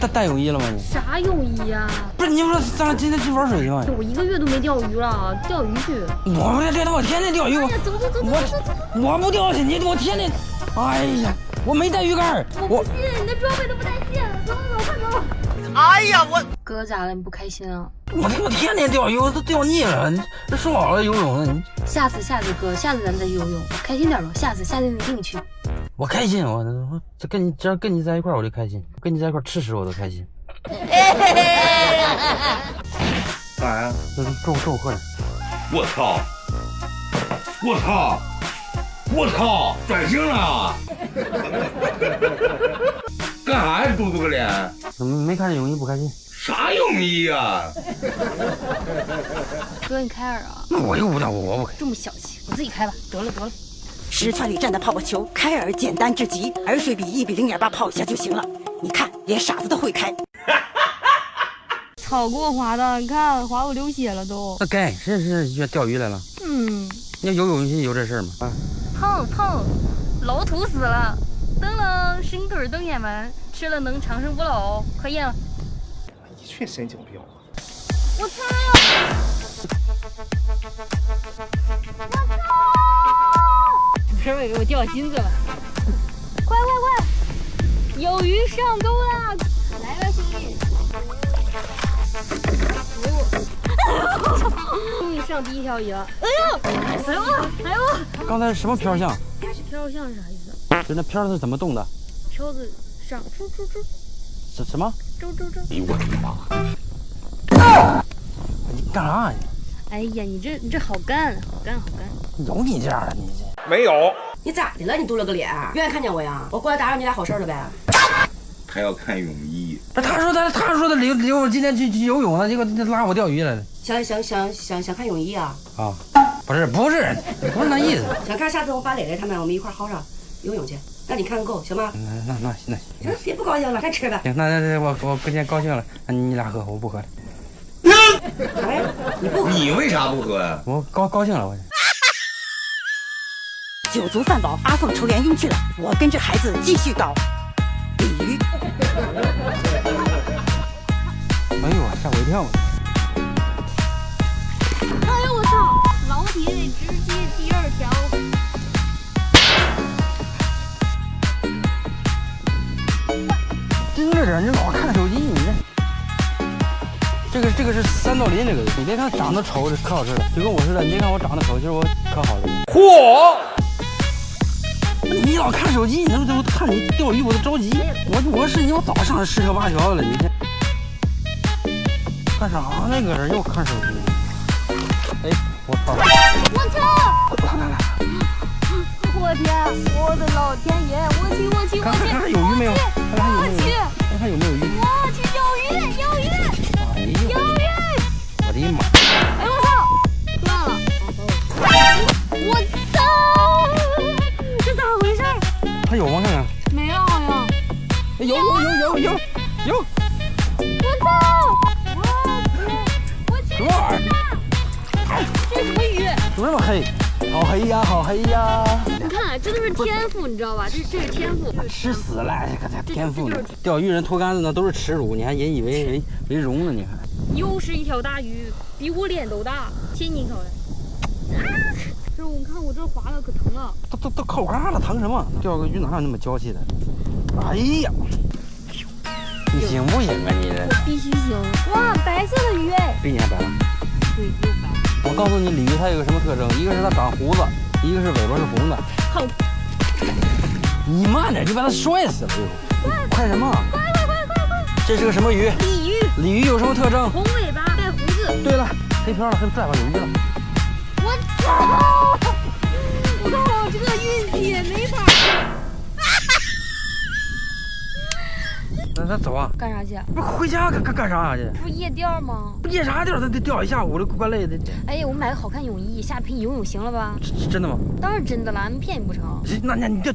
带泳衣了吗？你啥泳衣呀？不是你不是咱俩今天去玩水去吗？我1个月都没钓鱼了，钓鱼去。我不这我天天钓鱼，哎呀，走，我不钓去，我天天，哎呀，我没带鱼竿，我不信，你的装备都不带线，走，快走。哎呀，哥咋了？你不开心啊？我天天钓鱼，我都钓腻了。这说好了游泳呢，下次哥，下次咱们再去游泳，开心点吧。下次你一定去。我开心，我这只要跟你在一块儿我就开心，跟你在一块儿吃屎我都开心。干啥呀？这中午喝点。我操！转性了！干啥呀？嘟嘟个脸？怎么没看见泳衣不开心？啥泳衣呀？哥，你开耳啊？我又不钓，我不开。这么小气，我自己开吧。得了。10寸铝站的泡泡球，开耳简单至极，耳水比1比0.8泡一下就行了。你看，连傻子都会开。草给我划的，你看划我流血了都。那该谁去钓鱼来了？你要游泳有这事儿吗？碰，老土死了。噔，伸腿蹬眼门，吃了能长生不老，可以了。一群神经病！我猜了。评委给我掉金子了！快！有鱼上钩了！来吧，兄弟！终于上第一条鱼了！哎呦！刚才什么飘向？飘向是啥意思？就那飘是怎么动的？飘子上出。什么？周。哎呦我的妈！你干啥呀？哎呀，你这好干！有你这样的你这？没有。你咋的了？你嘟了个脸，愿意看见我呀？我过来打扰你俩好事了呗。他要看泳衣。不是他说的领我今天去游泳了，结果拉我钓鱼来了。想看泳衣啊？啊，不是那意思。想看下次我把磊磊他们我们一块薅上游泳去，让你看个够行吗？那行。别不高兴了，快吃吧。行，那我今天高兴了，那你俩喝，我不喝了。哎，你不喝？你为啥不喝呀？我高兴了，我。酒足饭饱，阿凤抽烟晕去了，我跟着孩子继续搞鲤鱼。哎呦，吓我一跳！哎呦我操！老铁得直接第2条。盯着点，你老看手机，你这个是三道鳞，这个你别看长得丑，这可好吃了，就跟我似的，你别看我长得丑，其实我可好了。嚯！你老看手机，你都看你钓鱼，我都着急。我是你，我早上10条8条的了，你这干啥呢？搁这又看手机。哎，我操！来！我天，我的老天爷！我去！看有鱼没有？看有没有鱼？我去有鱼！哎呦！我的妈！哎我操！断了！我操！这咋回事？还有吗？看看。没了好像。有！我操！我去！什么玩意儿？这什么鱼？怎么那么黑？好黑呀！你看，这都是天赋，你知道吧？这是天赋。吃死了，这个天赋呢？钓鱼人脱杆子那都是耻辱，你还引以为荣呢？你看，又是一条大鱼，比我脸都大，亲你一口来。这我看我这划的可疼了，都靠嘎了，疼什么？钓个鱼哪有那么娇气的？哎呀，你行不行啊你这？我必须行！哇，白色的鱼哎！比你还白了。对，又白。我告诉你，鲤鱼它有个什么特征？一个是它长胡子，一个是尾巴是红的。好，你慢点，你把它摔死了就。快什么？快！这是个什么鱼？鲤鱼。鲤鱼有什么特征？红尾巴，带胡子。对了，黑漂了，黑拽吧有鱼了。我操！我看我这个运气没法。那走啊？干啥去？不回家干啥去？不夜钓吗？夜啥钓？他得钓一下午，这怪累的。哎呀，我买个好看泳衣，下陪你游泳行了吧？真的吗？当然真的啦，骗你不成？那你钓。